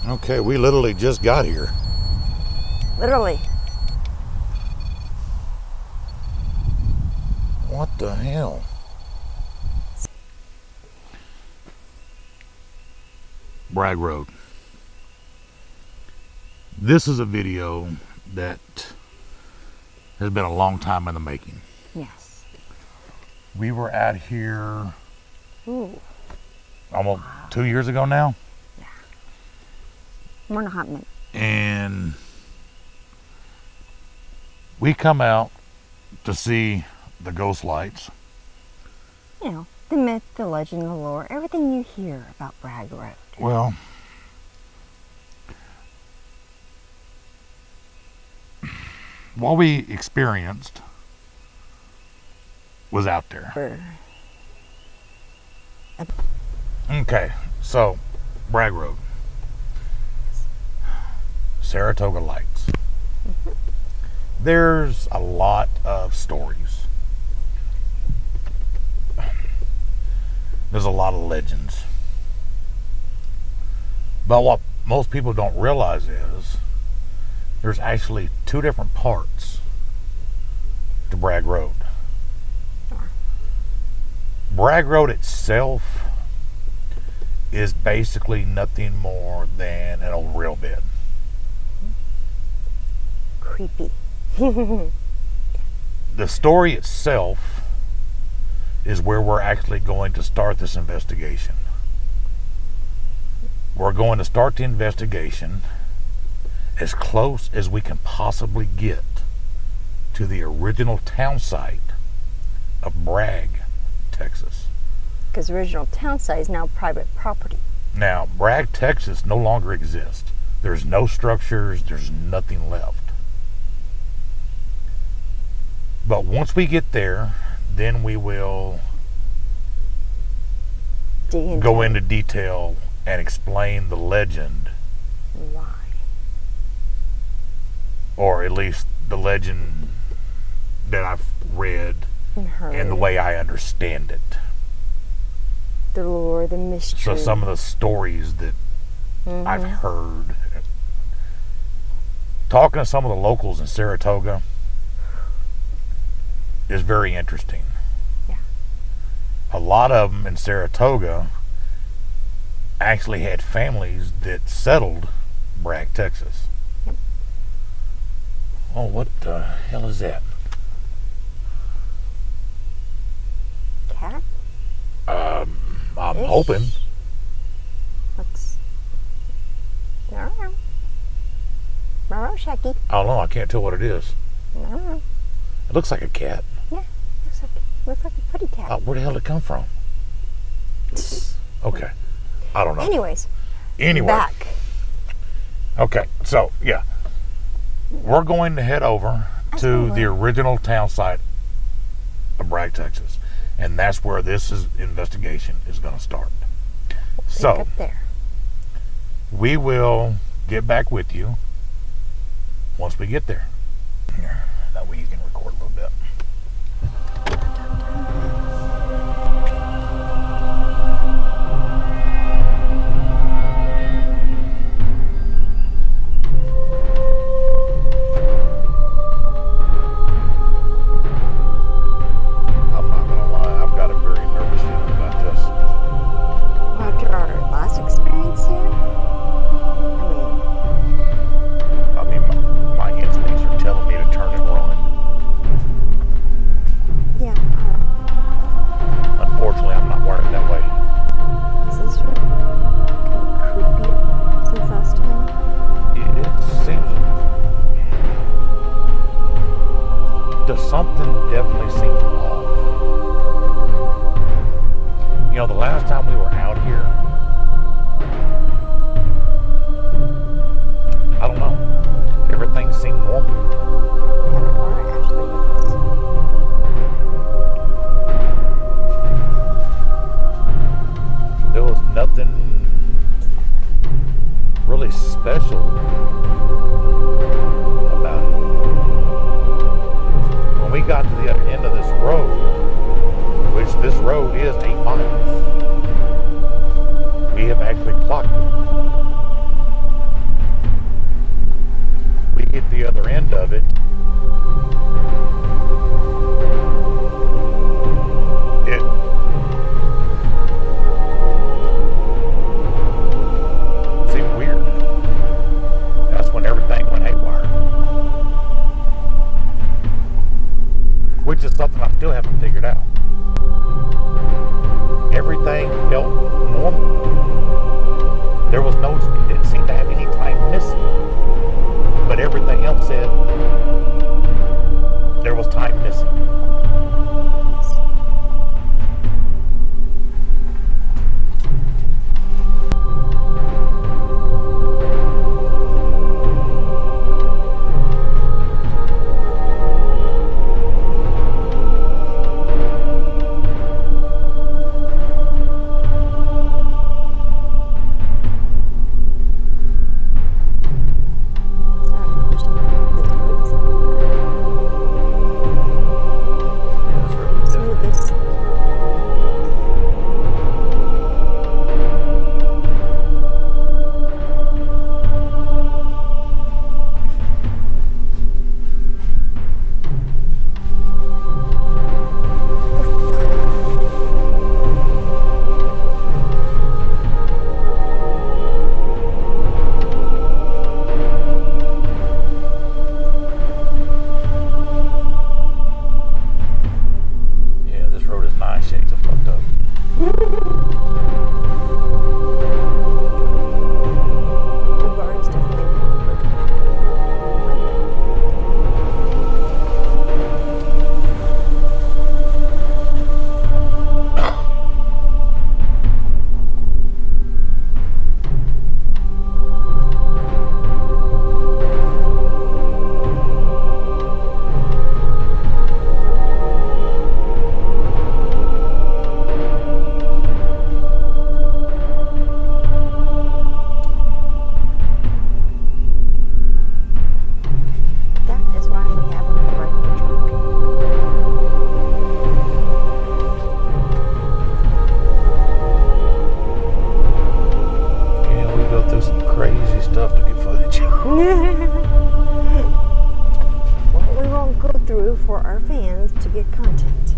Okay, we literally just got here. Literally. What the hell? Bragg Road. This is a video that has been a long time in the making. Yes. We were out here almost 2 years ago now. Yeah. More than a hot minute. And we come out to see the ghost lights. You know, the myth, the legend, the lore, everything you hear about Bragg Road. Well, what we experienced was out there. Okay, so Bragg Road, Saratoga Lights. There's a lot of stories. There's a lot of legends. But what most people don't realize is there's actually two different parts to Bragg Road. Bragg Road itself is basically nothing more than an old rail bed. Creepy. The story itself is where we're actually going to start this investigation. We're going to start the investigation as close as we can possibly get to the original town site of Bragg, Texas. Because the original town site is now private property. Now, Bragg, Texas no longer exists. There's no structures, there's nothing left. But once we get there, then we will go into detail and explain the legend. Why? Or at least the legend that I've read and the way I understand it. The lore, the mystery. So some of the stories that I've heard. Talking to some of the locals in Saratoga is very interesting. Yeah. A lot of them in Saratoga actually had families that settled Bragg, Texas. Yep. Oh, what the hell is that? Cat? I'm hoping. Looks... I don't know. I don't know, Shacky. I don't know. I can't tell what it is. I don't know. It looks like a cat. Yeah, looks like a putty cat. Where the hell did it come from? Okay. I don't know. Anyways. Anyway. Back. Okay, so, yeah. We're going to head over to the original town site of Bragg, Texas. And that's where this investigation is going to start. So, up there. We will get back with you once we get there. Here, that way you can record a little bit. I'm not gonna lie, I've got a very nervous feeling about this. After our last experience here? I mean, my instincts are telling me to turn and run. Yeah. Unfortunately, I'm not wired that way. Is this really kind of creepy since last time? It seems... something definitely seems off. You know, the last time we were out here, I don't know, everything seemed normal. Ashley with us. There was nothing really special about it. When we got to the other end of this road, which this road is 8 miles, we have actually clocked it. notes, it didn't seem to have any time missing. But everything else said there was time missing. What we won't go through for our fans to get content.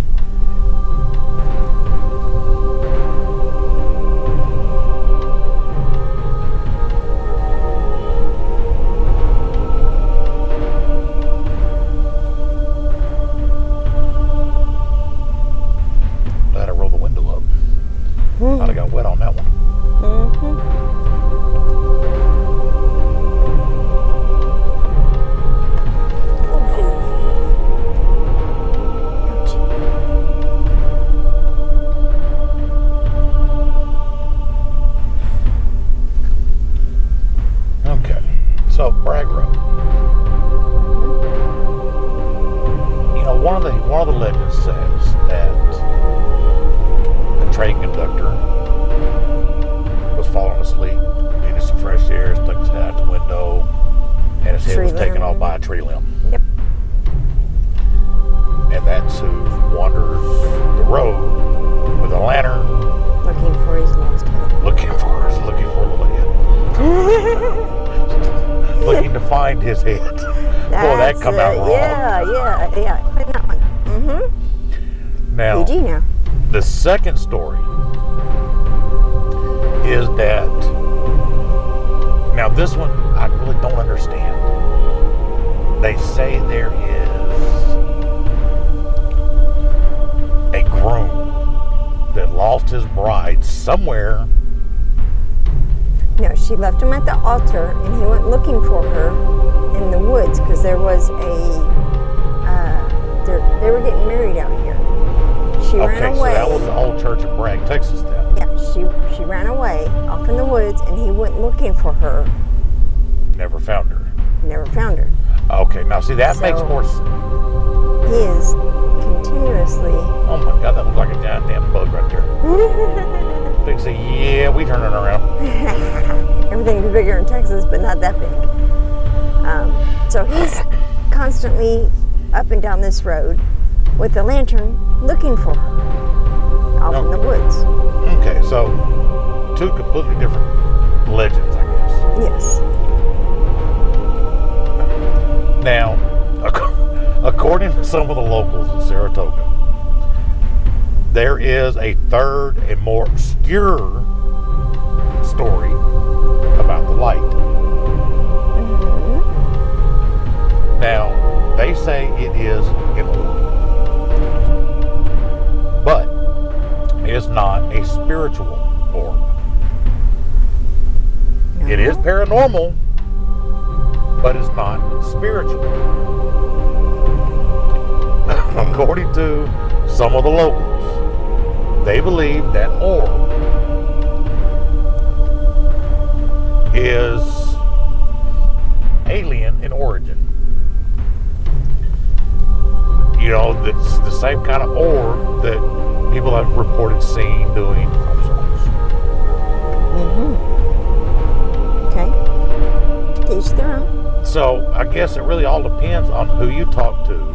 Glad I rolled the window up. I'd have got wet on that one. Okay, so Bragg Road. You know, one of the legends says that the train conductor was falling asleep, needed some fresh air, stuck his head out the window, and his head was taken off by a tree limb. Yep. And that's who wanders the road with a lantern, Looking for his lost head. looking for a little head. Looking to find his head. Boy, that come out wrong. Yeah. Put that one. Now, PG now. the second story is that, now this one I really don't understand. They say there is a groom that lost his bride somewhere. No, she left him at the altar, and he went looking for her in the woods because there was they were getting married out here. She ran away. So that was the old church in Bragg, Texas then. Yeah, she ran away off in the woods, and he went looking for her. Never found her. Never found her. Okay, now see, that makes more sense. He is continuously. Oh my God, that looks like a giant damn bug right there. Big say, yeah, we turn it around. Everything's bigger in Texas, but not that big. So he's constantly up and down this road with a lantern looking for her off in the woods. Okay, so two completely different legends, I guess. Yes. Now, according to some of the locals in Saratoga, there is a third and more obscure story about the light. Now, they say it is an orb, but it is not a spiritual orb. It is paranormal, but it's not spiritual. According to some of the locals, they believe that orb is alien in origin. You know, it's the same kind of orb that people have reported seeing doing crop circles. Okay. To each their own. So I guess it really all depends on who you talk to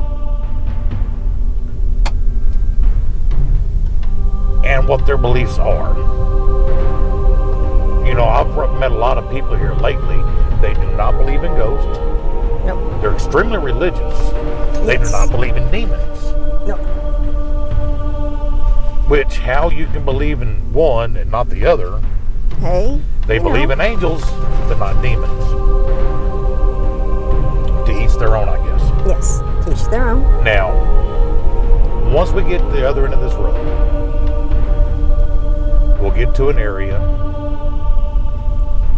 and what their beliefs are. You know, I've met a lot of people here lately. They do not believe in ghosts. Nope. They're extremely religious. They do Yes. not believe in demons. Nope. Which, how you can believe in one and not the other? Hey. They believe in angels, but not demons. To each their own, I guess. Yes. To each their own. Now, once we get to the other end of this road, we'll get to an area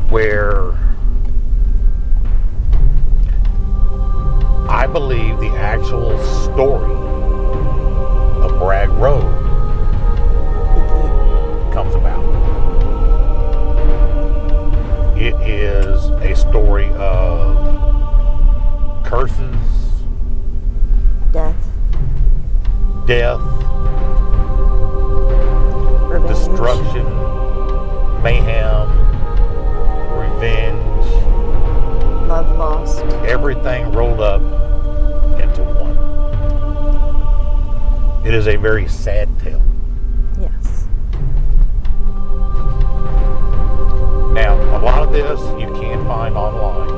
where I believe the actual story of Bragg Road comes about. It is a story of curses, Death. Revenge. destruction, mayhem, revenge, Love lost. everything rolled up into one. It is a very sad tale. Yes. Now, a lot of this you can find online.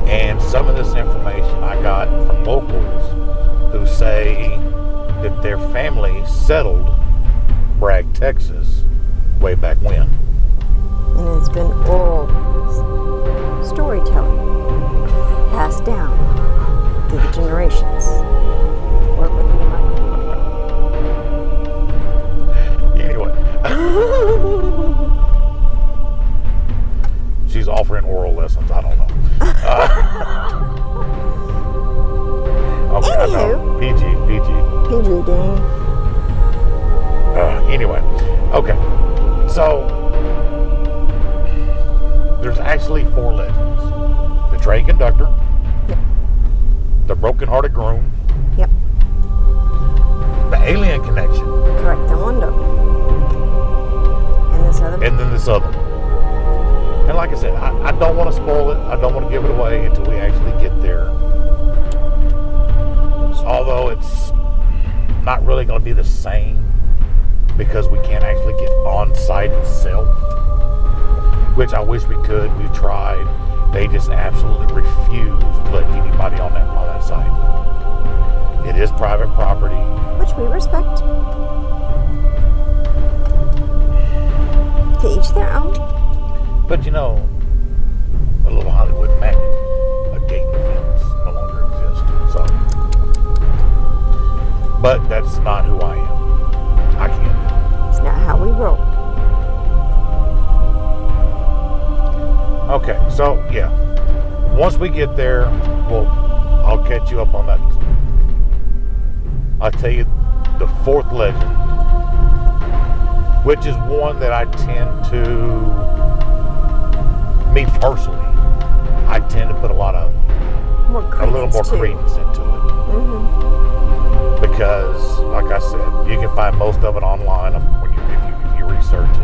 And some of this information I got from locals who say that their family settled Bragg, Texas, way back when. And it's been oral storytelling passed down through the generations. Work with me, Anyway, she's offering oral lessons. I don't know. Okay, I know. PG. PG Dean. Anyway, okay. So, there's actually 4 legends. The train conductor. Yep. The broken-hearted groom. Yep. The alien connection. Correct. The window. And this other. And then this other one. And like I said, I don't want to spoil it. I don't want to give it away until we actually get there. Although it's not really going to be the same because we can't actually get on site itself, which I wish we could. We tried. They just absolutely refused to let anybody on that site. It is private property. Which we respect. To each their own. But you know, a little Hollywood magic, a gate and fence no longer exists. So, but that's not who I am. I can't. It's not how we roll. Okay, so yeah, once we get there, I'll catch you up on that. I'll tell you the 4th legend, which is one that I tend to, me personally, I tend to put a little more credence into it. Because, like I said, you can find most of it online if you research it.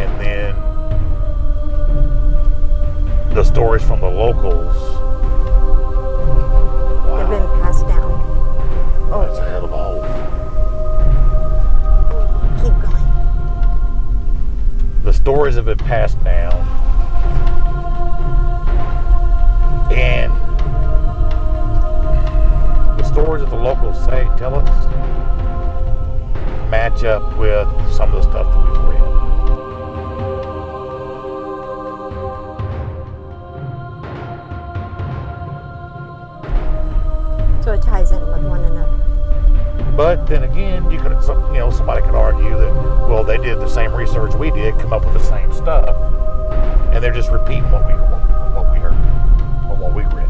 And then the stories from the locals. Wow. They've been passed down. Oh. That's a hell of a hole. Keep going. The stories have been passed down. And the stories that the locals tell us match up with some of the stuff that we've read. So it ties in with one another. But then again, you could, somebody could argue that, well, they did the same research we did, come up with the same stuff, and they're just repeating what we heard or what we read.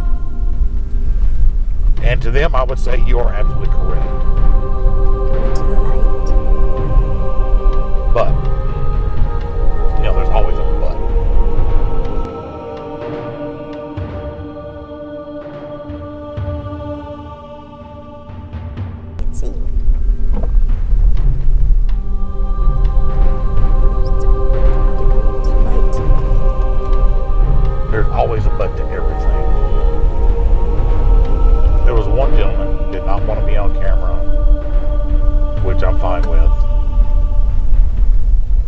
And to them, I would say you are absolutely correct. But, there's always a but. Let's see. There's always a but to everything. There was one gentleman who did not want to be on camera, which I'm fine with.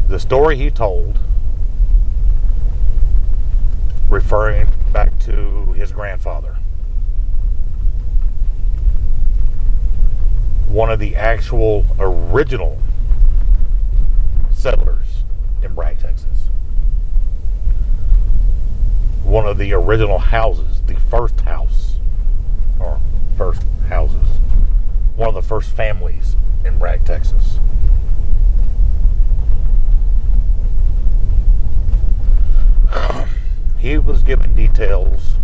The story he told, referring back to his grandfather, one of the actual original settlers in Bragg, Texas. One of the original houses, the first house, or first houses, one of the first families in Bragg, Texas. He was given details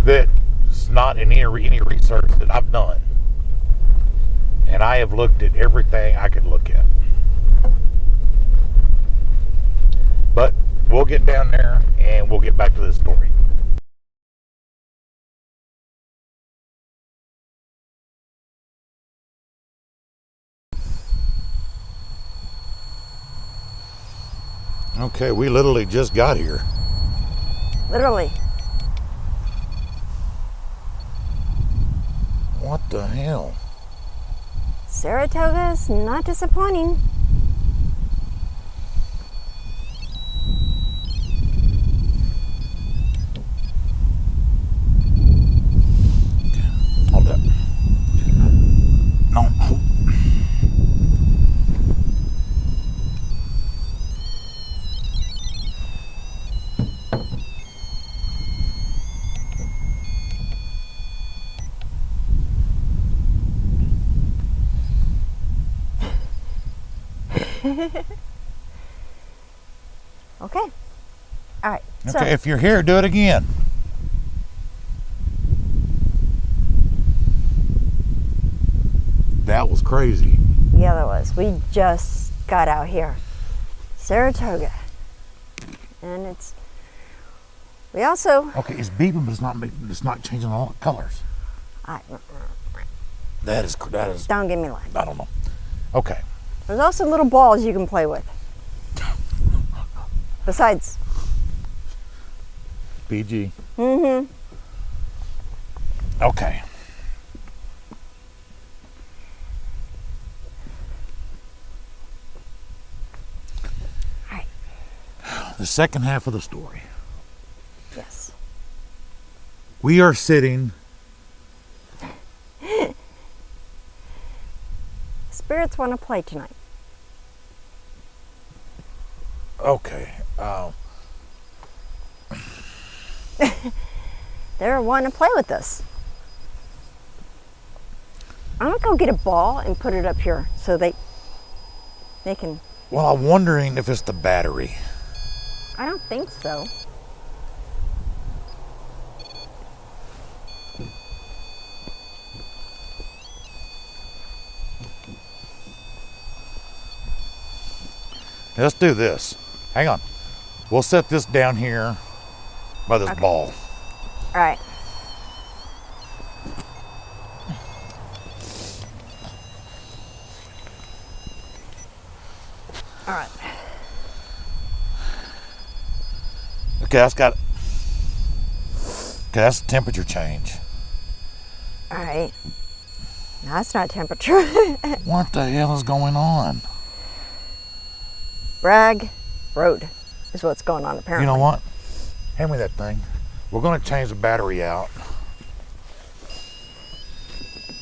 that's not in any research that I've done. And I have looked at everything I could look at. But we'll get down there and we'll get back to this story. Okay, we literally just got here. Literally. What the hell? Saratoga's not disappointing. Hold up. No. Okay. All right. Okay, So, if you're here, do it again. That was crazy. yeah, that was. We just got out here. Saratoga. And we also, Okay, it's beeping, but it's not changing all the colors. That is. don't get me lying. I don't know. Okay. There's also little balls you can play with. Besides. PG. Mm-hmm. Okay. All right. The second half of the story. Yes. We are sitting. Spirits want to play tonight. Okay. They're wanting to play with us. I'm gonna go get a ball and put it up here so they can. Well, I'm wondering if it's the battery. I don't think so. Let's do this. Hang on. We'll set this down here by this ball. All right. All right. Okay, that's the temperature change. All right. No, that's not temperature. What the hell is going on? BRAGG ROAD is what's going on apparently. You know what? Hand me that thing. We're going to change the battery out.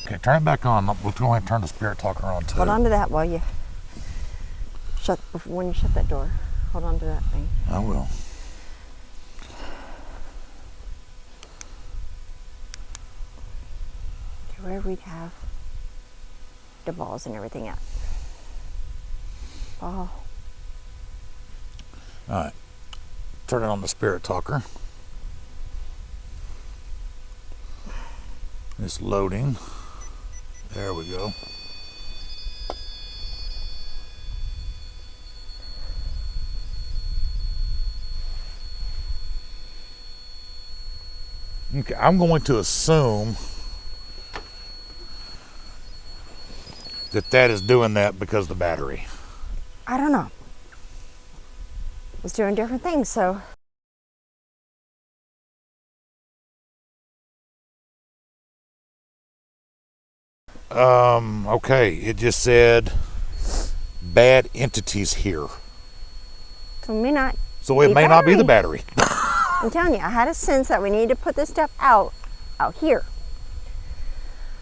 Okay, turn it back on. We'll go ahead and turn the spirit talker on too. Hold on to that while you when you shut that door. Hold on to that thing. I will. where we'd have the balls and everything at. Oh. All right. Turn it on the spirit talker. It's loading. There we go. Okay, I'm going to assume that is doing that because of the battery. I don't know. It's doing different things, so. Okay, it just said bad entities here. So it may not. So it may not be the battery. I'm telling you, I had a sense that we needed to put this stuff out here.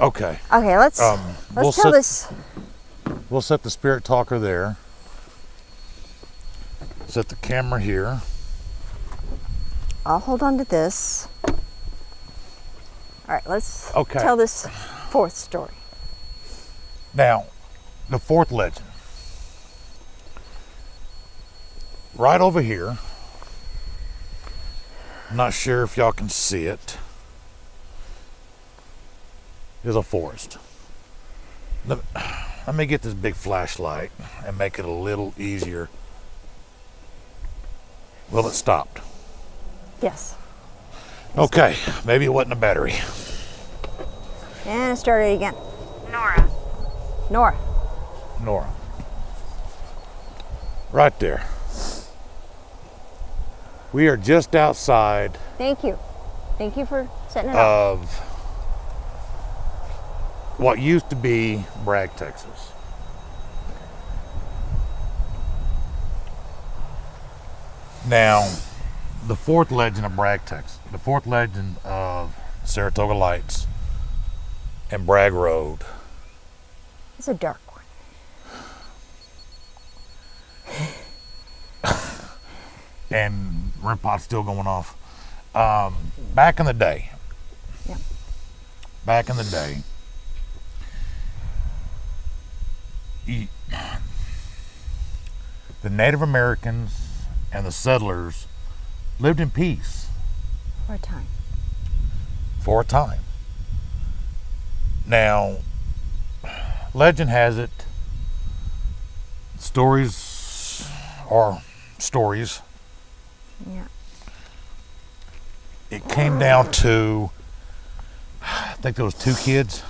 Okay. Okay, let's tell this. We'll set the spirit talker there. Set the camera here. I'll hold on to this. All right, let's Okay. tell this fourth story. Now, the fourth legend. Right over here. I'm not sure if y'all can see it. Is a forest. Let me get this big flashlight and make it a little easier. Well, it stopped. Yes. Okay, maybe it wasn't a battery. And it started again. Nora. Nora. Right there. We are just outside Thank you. Thank you for setting it up. of what used to be Bragg, Texas. Now, the fourth legend of Bragg, Texas, the fourth legend of Saratoga Lights and Bragg Road. It's a dark one. And REM pod's still going off. Back in the day. Yeah. Back in the day. The Native Americans and the settlers lived in peace For a time. for a time. Now, legend has it, stories are stories. Yeah. It came down to, I think there was 2 kids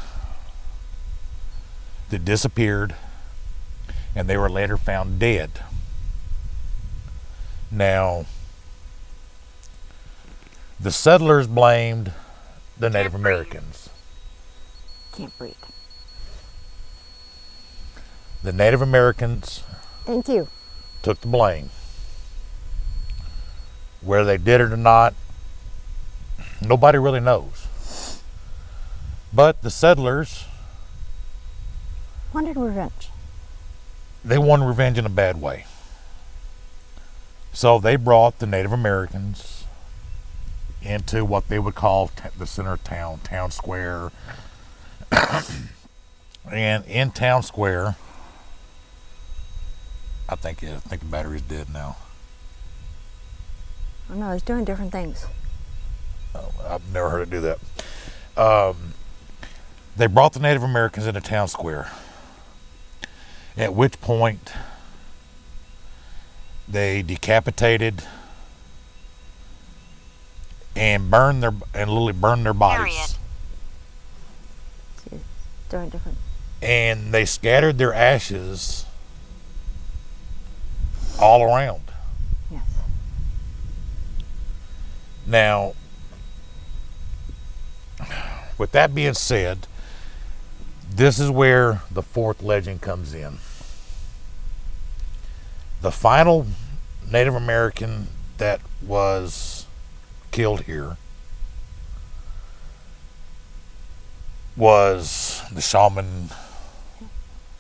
that disappeared, and they were later found dead. Now, the settlers blamed the Native Americans. Can't breathe. The Native Americans Thank you. took the blame. Whether they did it or not, nobody really knows. But the settlers, Wanted revenge. they won revenge in a bad way. So they brought the Native Americans into what they would call the center of town square. And in town square, I think the battery's dead now. I know, it's doing different things. I've never heard it do that. They brought the Native Americans into town square. At which point, they decapitated and literally burned their bodies. See, doing different. And they scattered their ashes all around. Yes. Now, with that being said, this is where the fourth legend comes in. The final Native American that was killed here was the shaman. Is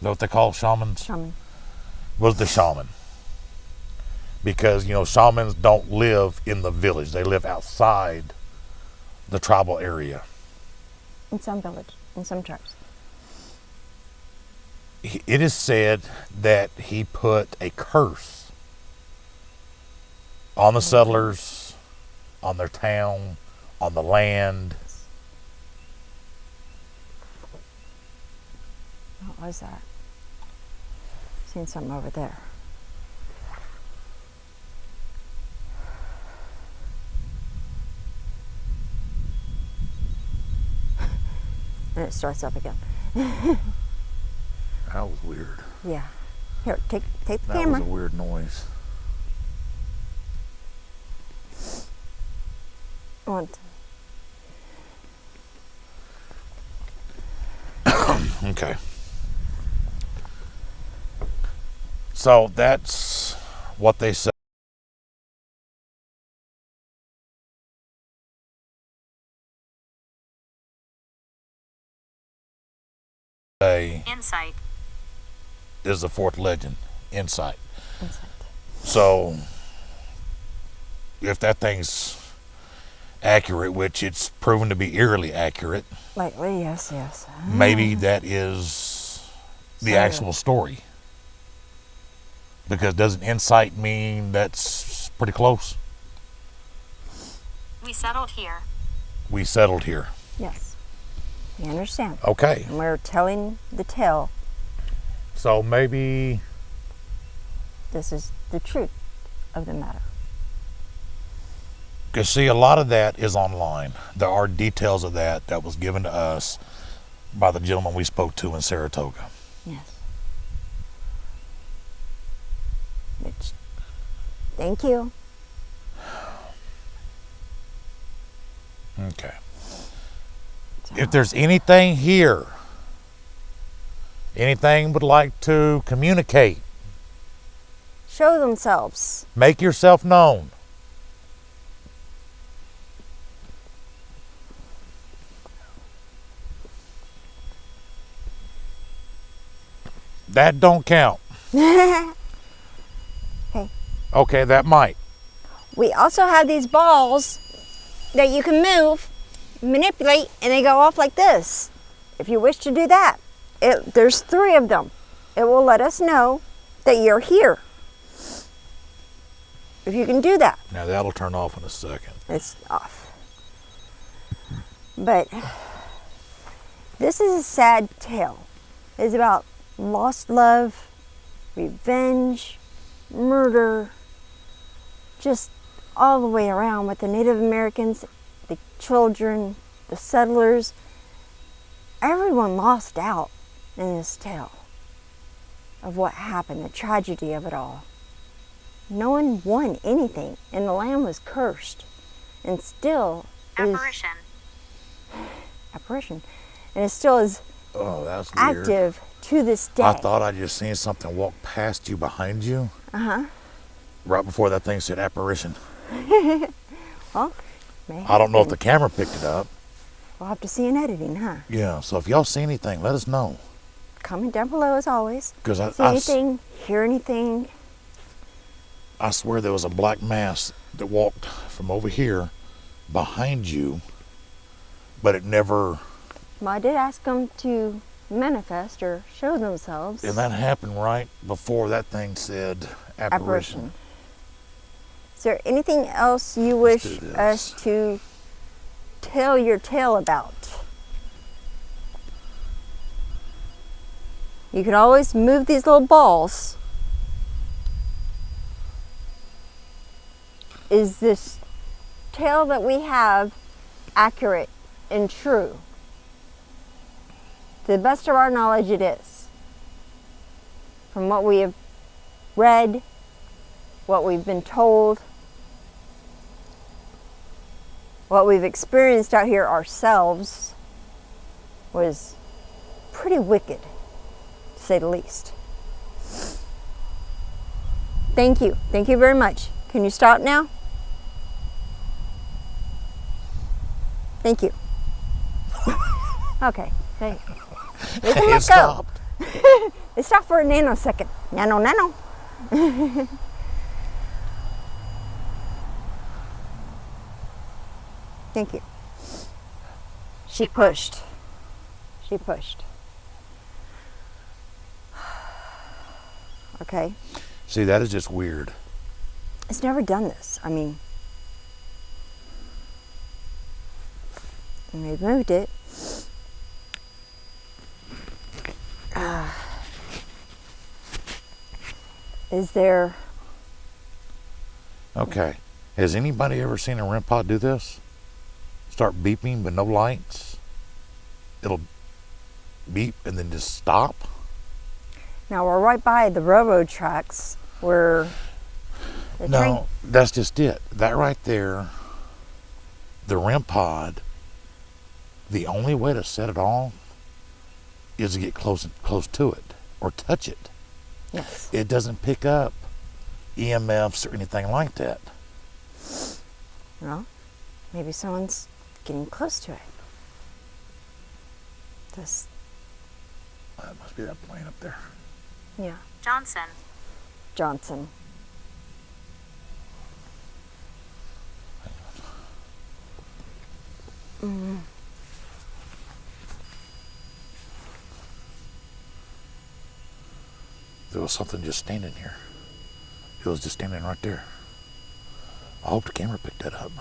that what they call shamans? Shaman. Was the shaman. Because, shamans don't live in the village. They live outside the tribal area. In some village. in some charts. It is said that he put a curse on the settlers, on their town, on the land. What was that? Seen something over there. And it starts up again. That was weird. Yeah. Here, take the That camera. was a weird noise. Want- Okay. So that's what they say. Insight. Is the fourth legend, insight. Insight. So if that thing's accurate, which it's proven to be eerily accurate, Lately, yes. maybe that is the So- actual story. Because doesn't insight mean that's pretty close? We settled here. We settled here. Yes. You understand? Okay. And we're telling the tale. So maybe This is the truth of the matter. because see, a lot of that is online. There are details of that was given to us by the gentleman we spoke to in Saratoga. Yes. Which, thank you. Okay. If there's anything here, anything would like to communicate, Show themselves. make yourself known. That don't count. Okay. Okay, that might. We also have these balls that you can move, manipulate, and they go off like this. If you wish to do that, there's 3 of them. It will let us know that you're here. If you can do that, Now that'll turn off in a second. it's off. But this is a sad tale. It's about lost love, revenge, murder, just all the way around with the Native Americans, the children, the settlers. Everyone lost out in this tale of what happened, the tragedy of it all. No one won anything, and the land was cursed, and still is Apparition. apparition, and it still is Oh, that's weird. active to this day. I thought I just seen something walk past you behind you. Right before that thing said apparition. Well, may I don't know if happen. the camera picked it up. We'll have to see in editing, huh? Yeah, so if y'all see anything, let us know. Comment down below as always. Because See anything, hear anything. I swear there was a black mass that walked from over here behind you, but it never, Well, I did ask them to manifest or show themselves. and that happened right before that thing said apparition. Apparition. Is there anything else you wish do this. us to tell your tale about? You can always move these little balls. Is this tale that we have accurate and true? To the best of our knowledge, it is. From what we have read, what we've been told, what we've experienced out here ourselves was pretty wicked, to say the least. Thank you. Thank you very much. Can you stop now? Thank you. Okay. Thank you. They can It let go. stopped. It stopped for a nanosecond. Nano. Thank you. She pushed. She pushed. Okay. See, that is just weird. It's never done this. I mean, and they moved it. Is there... Okay. Has anybody ever seen a REM pod do this? Start beeping but no lights? It'll beep and then just stop? Now we're right by the railroad tracks where the train... No, that's just it. That right there, the REM pod, the only way to set it off is to get close to it or touch it. Yes. It doesn't pick up EMFs or anything like that. Well, maybe someone's getting close to it. This... That must be that plane up there. Yeah. Johnson. Johnson. Mm. There was something just standing here. It was just standing right there. I hope the camera picked that up.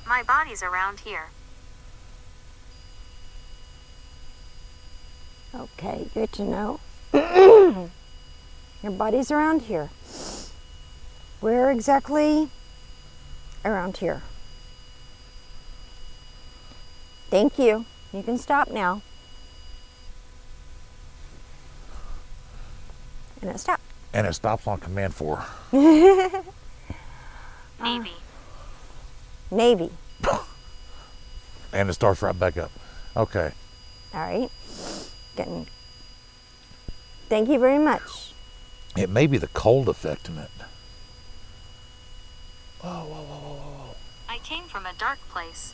My body's around here. Okay, good to know. Your body's around here. Where exactly? Around here. Thank you. You can stop now. And it stopped. And it stops on command 4. Navy. Navy. And it starts right back up. Okay. All right. Getting. Thank you very much. It may be the cold affecting it. Whoa, whoa, whoa, whoa, whoa, whoa. I came from a dark place.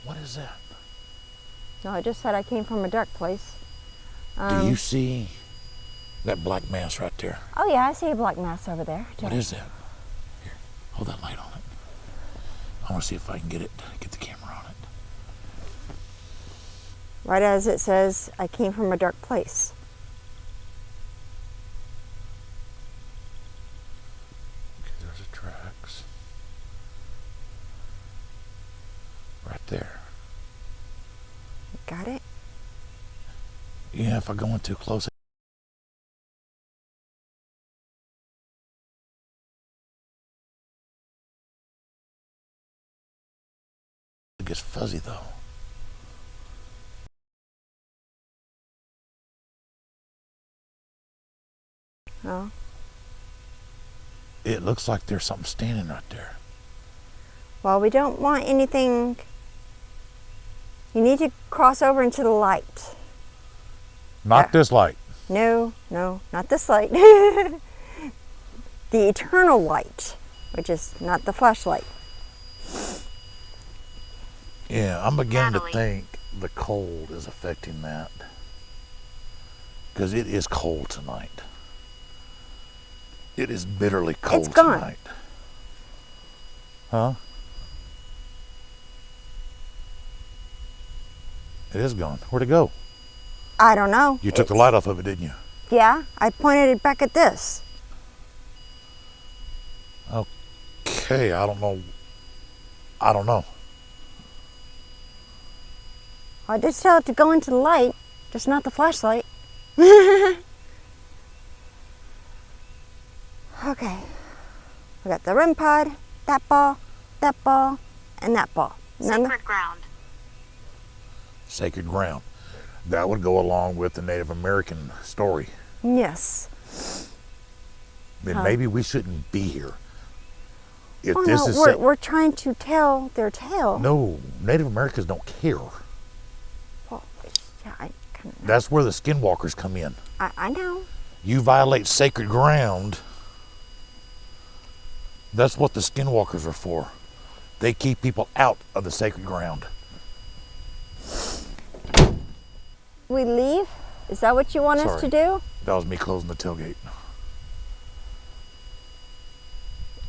What is that? No, I just said I came from a dark place. Do you see that black mass right there? Oh yeah, I see a black mass over there. What is that? Here, hold that light on it. I want to see if I can get the camera on it. Right as it says, I came from a dark place. Okay, there's the tracks. Right there. Got it? Yeah, if I go in too close. It gets fuzzy though. Oh. It looks like there's something standing right there. Well, we don't want anything. You need to cross over into the light. Not this light. No, no, not this light. The eternal light, which is not the flashlight. Yeah, I'm beginning Natalie. to think the cold is affecting that. Because it is cold tonight. It is bitterly cold It's gone. tonight. Huh? It is gone. Where'd it go? I don't know. You took the light off of it, didn't you? Yeah, I pointed it back at this. Okay, I don't know. I don't know. I just tell it to go into the light, just not the flashlight. Okay. We got the REM pod, that ball, and that ball. Remember? Sacred ground. Sacred ground. That would go along with the Native American story. Yes. Then maybe we shouldn't be here. If Oh this no, is we're trying to tell their tale. no, Native Americans don't care. Well, yeah, I kind of know. That's where the skinwalkers come in. I know. You violate sacred ground. That's what the skinwalkers are for. They keep people out of the sacred ground. We leave? Is that what you want us to Sorry. do? That was me closing the tailgate.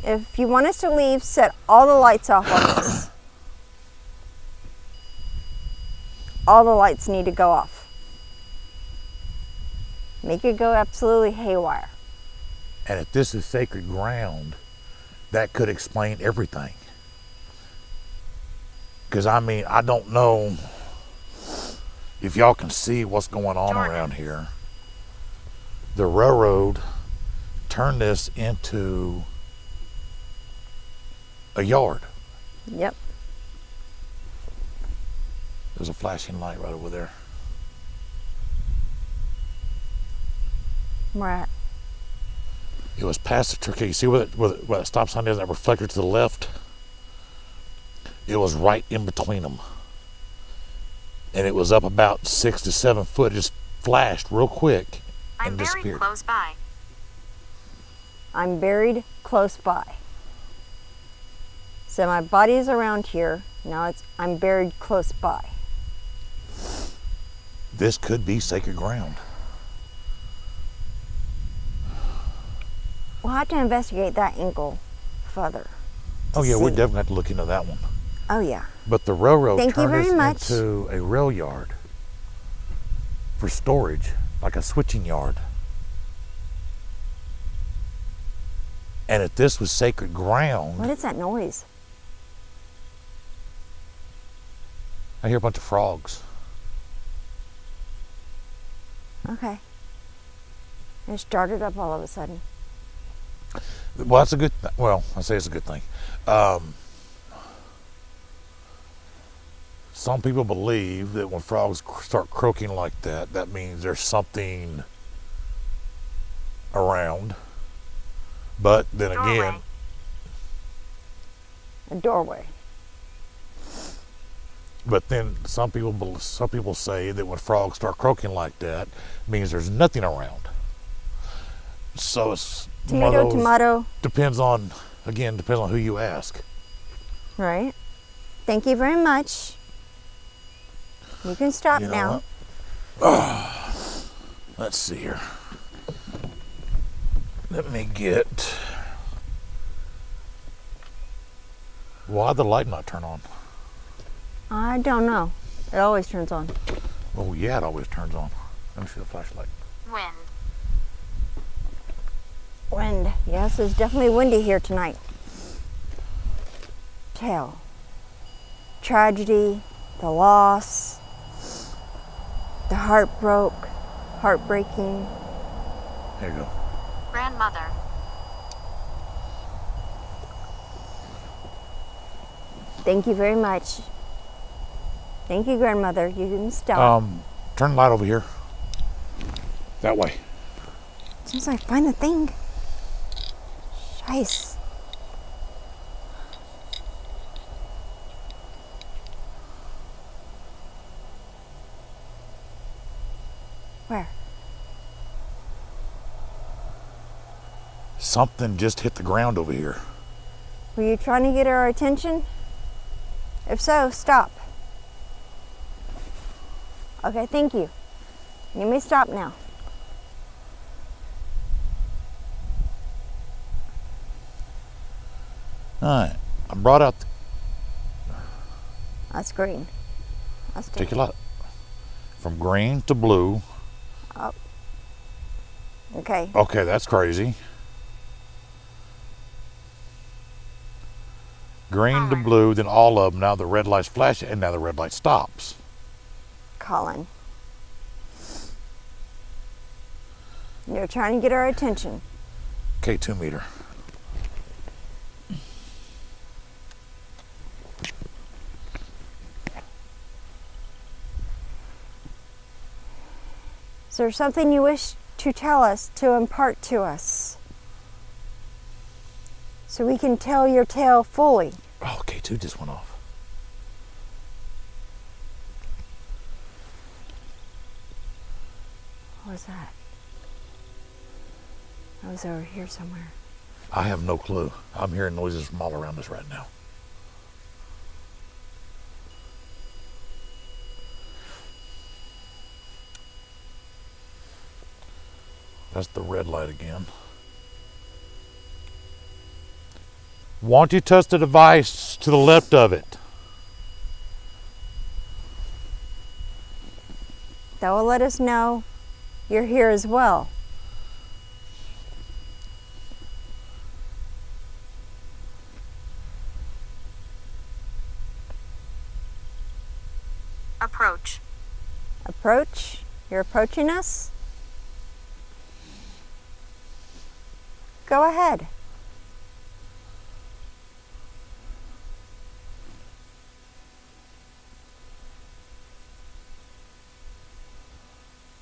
If you want us to leave, set all the lights off on us. all the lights need to go off. Make it go absolutely haywire. And if this is sacred ground, that could explain everything. Because I mean, I don't know if y'all can see what's going on around here. The railroad turned this into a yard. Yep. There's a flashing light right over there. Right. It was past the Turkey. You see where the stop sign is, that reflector to the left? It was right in between them. And it was up about 6 to 7 foot. It just flashed real quick I'm and buried disappeared. close by. I'm buried close by. So my body is around here. Now I'm buried close by. This could be sacred ground. We'll have to investigate that angle further. Oh yeah, see. we definitely have to look into that one. Oh yeah. But the railroad Thank you turned very this much. into a rail yard for storage, like a switching yard. And if this was sacred ground, What is that noise? I hear a bunch of frogs. Okay. It started up all of a sudden. Well, that's a good. Well, I say it's a good thing. Some people believe that when frogs start croaking like that, that means there's something around. But then Doorway. again, A doorway. but then some people say that when frogs start croaking like that, means there's nothing around. So it's one of Tomato, those- tomato. Depends on who you ask. Right. Thank you very much. You can stop You know now. what? Let's see here. Let me get. Why'd the light not turn on? I don't know. It always turns on. Oh yeah, it always turns on. Let me see the flashlight. Wind. Wind. Yes, it's definitely windy here tonight. Tale. Tragedy, the loss, the heartbreaking. There you go. Grandmother. Thank you very much. Thank you, grandmother. You can stop. Turn the light over here. That way. As soon as I find the thing. Scheiße. Where? Something just hit the ground over here. Were you trying to get our attention? If so, stop. Okay, thank you. You may stop now. All right. I brought out. That's green. That's Take your light. From green to blue. Okay. Okay, that's crazy. Green to blue, then all of them. Now the red light's flashing, and now the red light stops. Colin. You're trying to get our attention. Okay, 2 meter. Is there something you wish to tell us, to impart to us? So we can tell your tale fully. Oh, okay, 2 just went off. What was that? That was over here somewhere. I have no clue. I'm hearing noises from all around us right now. That's the red light again. Won't you touch the device to the left of it? That will let us know you're here as well. Approach. Approach. You're approaching us? Go ahead.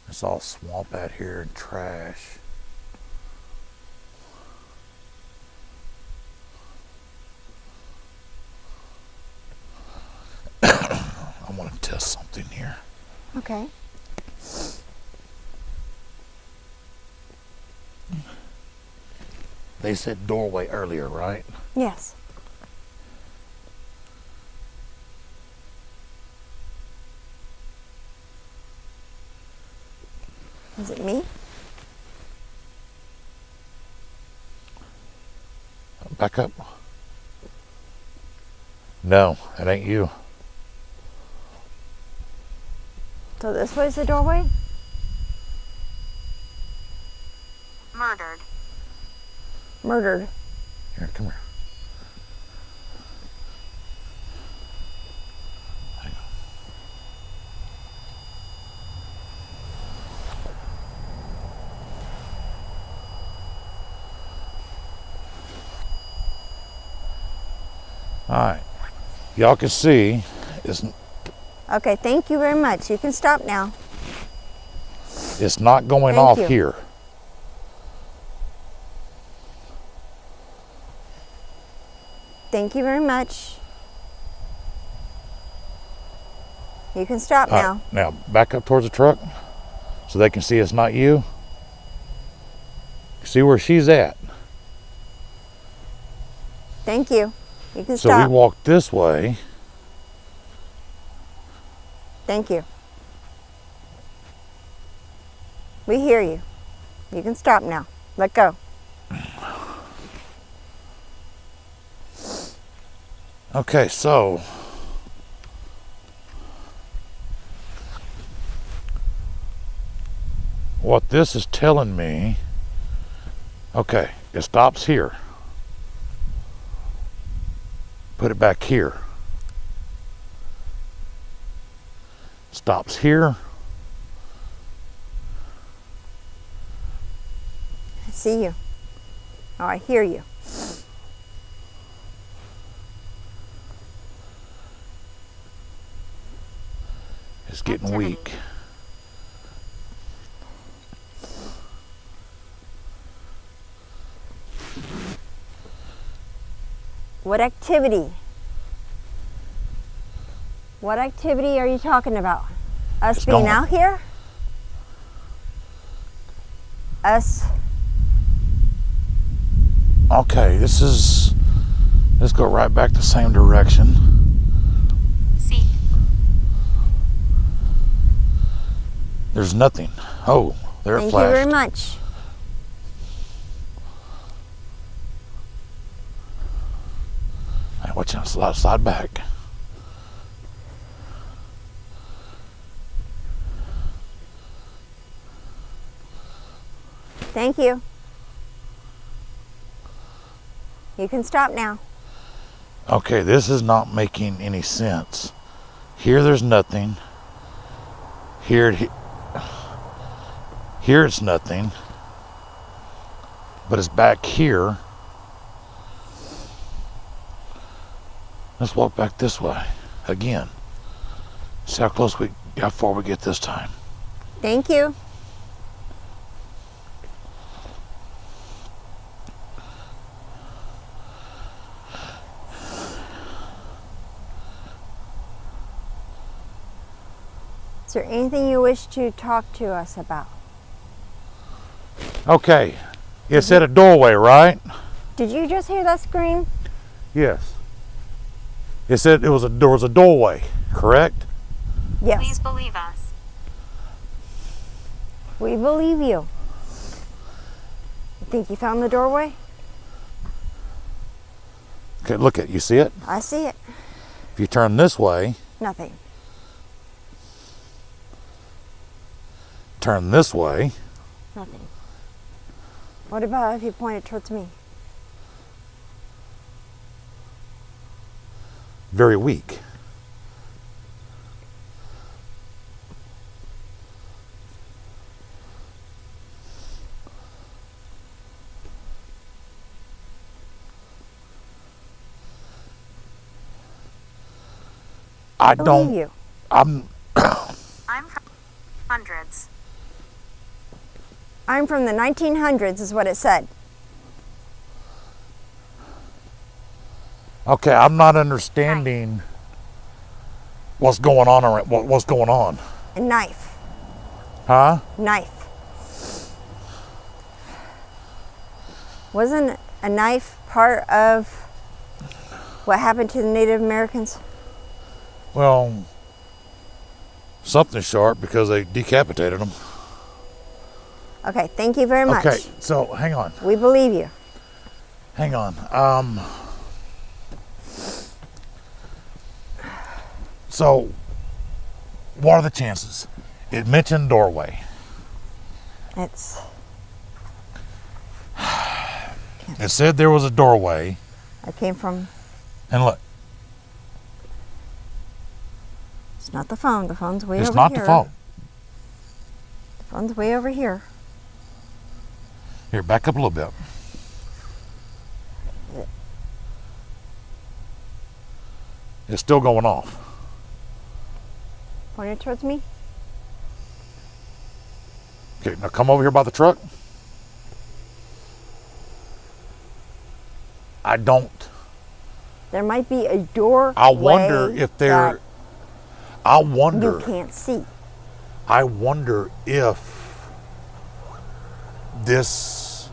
It's all swamp out here and trash. I want to test something here. Okay. They said doorway earlier, right? Yes. Is it me? Back up. No, it ain't you. So this way's the doorway? Murdered. Murdered. Here, come here. Hang on. All right. Y'all can see Okay, thank you very much. You can stop now. it's not going Thank off you. here. Thank you very much. You can stop All now. right, now back up towards the truck so they can see it's not you. See where she's at. Thank you. You can So stop. we walk this way. Thank you. We hear you. You can stop now. Let go. Okay, so what this is telling me, okay, it stops here. Put it back here. Stops here. I see you. Oh, I hear you. It's getting Activity. weak. What activity? What activity are you talking about? Us It's being gone. out here? Us? Okay, let's go right back the same direction. Seek. There's nothing. Oh, there it Thank flashed. you very much. Hey, watch out, slide back. Thank you. You can stop now. Okay, this is not making any sense. Here there's nothing. Here it's nothing. But it's back here. Let's walk back this way again. See how far we get this time. Thank you. Is there anything you wish to talk to us about? Okay, it's at a doorway, right? Did you just hear that scream? Yes. It said there was a doorway, correct? Yes. Please believe us. We believe you. You think you found the doorway? Okay, look at you see it? I see it. If you turn this way, Nothing. turn this way. Nothing. What about if you point it towards me? Very weak. I Believe don't. you. I'm. I'm from hundreds. I'm from the 1900s, is what it said. Okay, I'm not understanding what's going on. What's going on? A knife. Huh? Knife. Wasn't a knife part of what happened to the Native Americans? Well, something sharp because they decapitated them. Okay, thank you very much. Okay, so hang on. We believe you. Hang on. So, what are the chances? It mentioned doorway. It's It said there was a doorway, I came from. and look, It's not the phone. The phone's way it's over not here. the phone. The phone's way over here. Here, back up a little bit. It's still going off. Point it towards me. Okay, now come over here by the truck. I don't. There might be a door. I wonder if there. I you wonder. can't see. I wonder if this.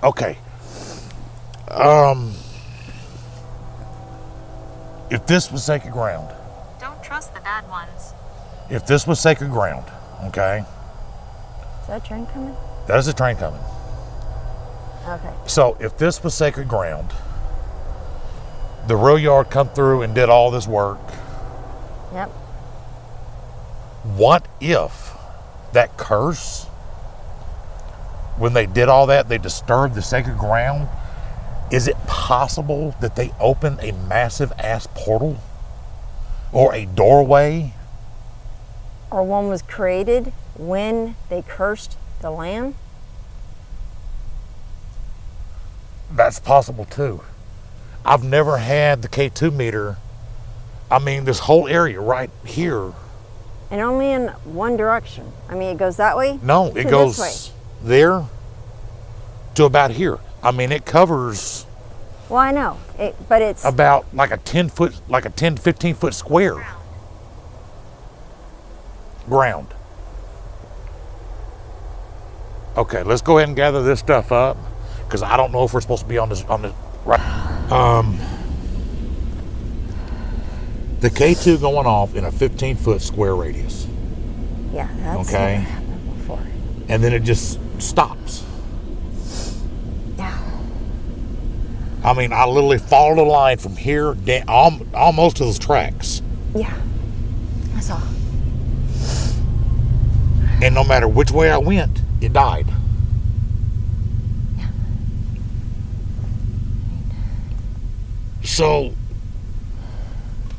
Okay. If this was sacred ground. Don't trust the bad ones. If this was sacred ground, okay, Is that a train coming? there's a train coming. Okay. So if this was sacred ground, the rail yard come through and did all this work. Yep. What if that curse, when they did all that, they disturbed the sacred ground? Is it possible that they opened a massive ass portal or a doorway? Or one was created when they cursed the land? That's possible too. I've never had the K2 meter. I mean, this whole area right here. And only in one direction. I mean, it goes that way? No, to it this goes way. there to about here. I mean, it covers Well, I know. But it's about like a 10 to 15 foot square ground. Okay, let's go ahead and gather this stuff up because I don't know if we're supposed to be on this right. The K2 going off in a 15 foot square radius, yeah, that's Okay. never happened before. and then it just stops. Yeah. I mean, I literally followed the line from here down, almost to those tracks. Yeah. That's all. And no matter which way I went, it died. So,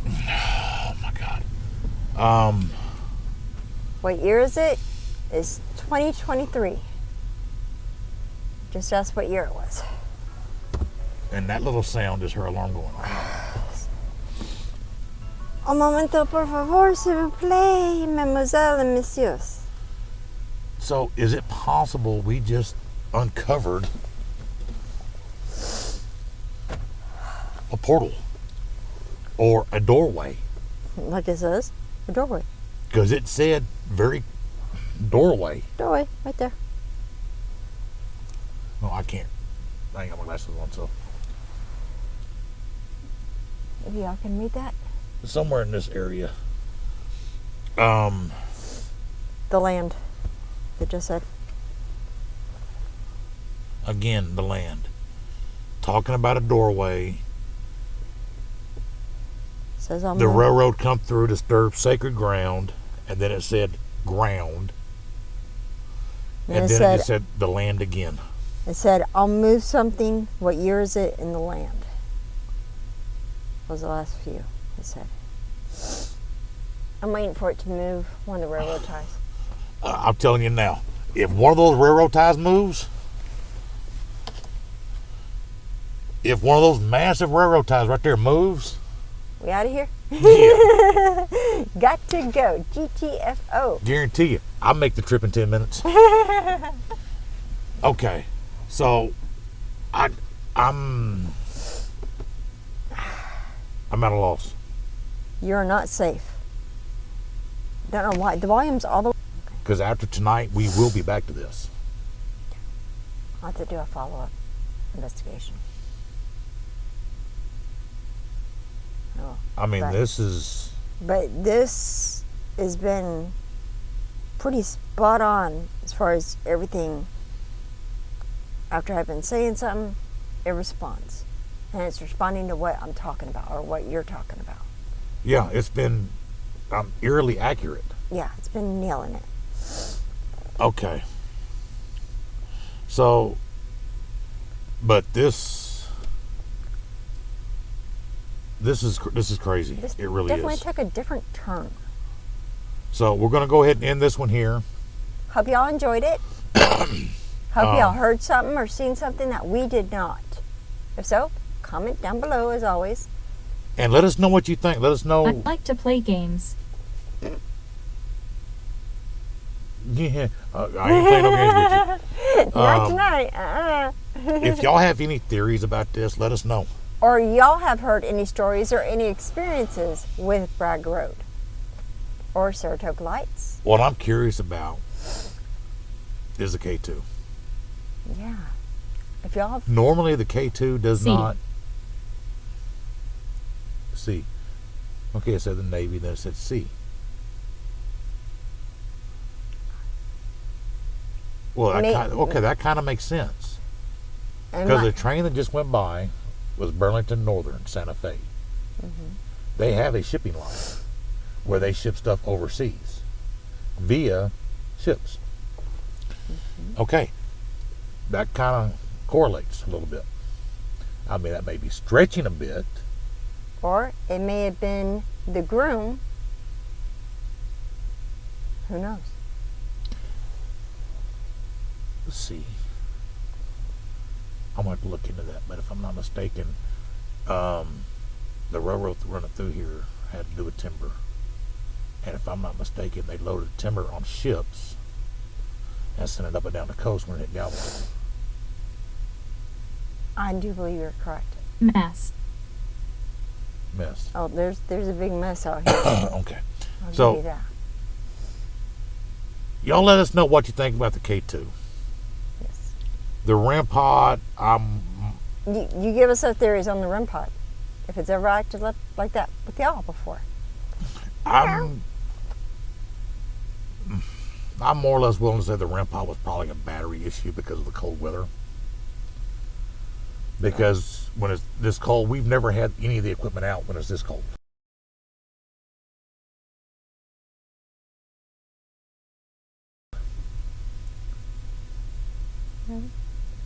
oh my God. What year is it? It's 2023. Just ask what year it was. And that little sound is her alarm going off. Un momento, por favor, s'il vous plaît, mademoiselle et messieurs. So, is it possible we just uncovered a portal or a doorway? Like it says, a doorway. Because it said very doorway. Doorway, right there. No, I can't. I ain't got my glasses on, so Maybe y'all can read that. somewhere in this area. The land. It just said. Again, the land. Talking about a doorway. Says on The railroad come through, disturbed sacred ground, and then it said ground. And then it just said the land again. It said, I'll move something. What year is it in the land? Was the last few, it said. I'm waiting for it to move one of the railroad ties. I'm telling you now, if one of those railroad ties moves, if one of those massive railroad ties right there moves, we out of here? yeah, Got to go. GTFO. guarantee you, I'll make the trip in 10 minutes. Okay, so I'm at a loss. You're not safe. Don't know why. The volume's all the way. Because after tonight, we will be back to this. I'll have to do a follow-up investigation. Oh, I mean, but this has been pretty spot on as far as everything. After I've been saying something, it responds. And it's responding to what I'm talking about or what you're talking about. Yeah, it's been eerily accurate. Yeah, it's been nailing it. Okay. So, but this is crazy. This It really definitely is. took a different turn. So we're gonna go ahead and end this one here. Hope y'all enjoyed it. Hope y'all heard something or seen something that we did not. If so, comment down below as always. And let us know what you think. Let us know. I'd like to play games. Yeah, I ain't playing no games with you. Not tonight. If y'all have any theories about this, let us know. Or y'all have heard any stories or any experiences with Bragg Road or Saratoga Lights. What I'm curious about is the K2. Yeah. If y'all have, Normally the K2 does C. not. C. Okay, it said the Navy, then it said C. Well, that kind of makes sense. and Because my- the train that just went by was Burlington Northern, Santa Fe. They have a shipping line where they ship stuff overseas via ships. Okay, that kind of correlates a little bit. I mean, that may be stretching a bit. or it may have been the groom. Who knows? Let's see. I'm going to have to look into that, but if I'm not mistaken, the railroad running through here had to do with timber. And if I'm not mistaken, they loaded timber on ships and sent it up and down the coast when it hit Galveston. I do believe you're correct. Mess. Mess. Oh, there's a big mess out here. Okay. I'll So- give you that. Y'all let us know what you think about the K2. Yes. The REM pod, You give us our theories on the REM pod. If it's ever acted like that with y'all before. I'm more or less willing to say the REM pod was probably a battery issue because of the cold weather. Because when it's this cold, we've never had any of the equipment out when it's this cold.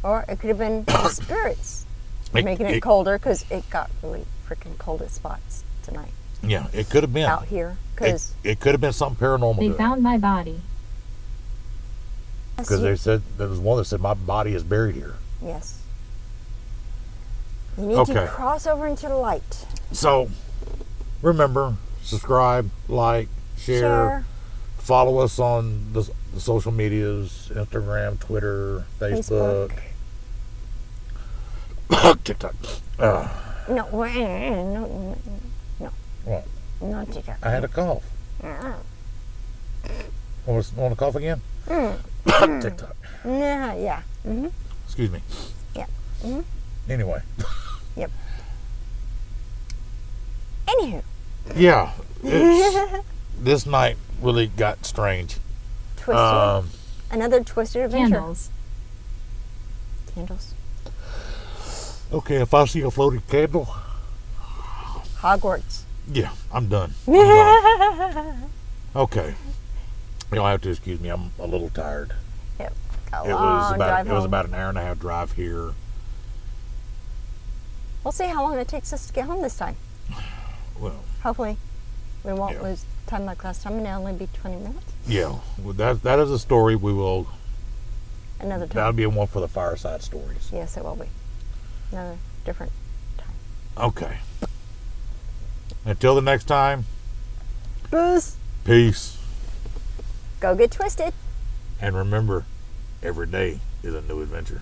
Or it could have been the spirits making it colder because it got really freaking cold at spots tonight Yeah, it could have been. out here. Because It could have been something paranormal. They to it. found my body. Because they said there was one that said my body is buried here. yes. You need Okay. to cross over into the light. So remember, subscribe, like, share. Follow us on the social medias: Instagram, Twitter, Facebook. TikTok. No, What? not TikTok. I had a cough. Want to cough again? TikTok. Nah, yeah. Mm-hmm. Excuse me. Yeah. Mm-hmm. Anyway. Yep. Anywho, Yeah. This night really got strange. twisted. Another twisted adventure. Candles. Candles. Okay, if I see a floating candle, Hogwarts. yeah, I'm done. I'm done. Okay. You'll have to excuse me. I'm a little tired. Yep. A It was long about drive it was home. about an hour and a half drive here. We'll see how long it takes us to get home this time. Well, Hopefully, we won't Yeah. lose time like last time, and it'll only be 20 minutes. yeah, well, that is a story we will. Another That'll time. be one for the fireside stories. Yes, it will be. Another different time. Okay. Until the next time, Booze. peace. Go get twisted. And remember, every day is a new adventure.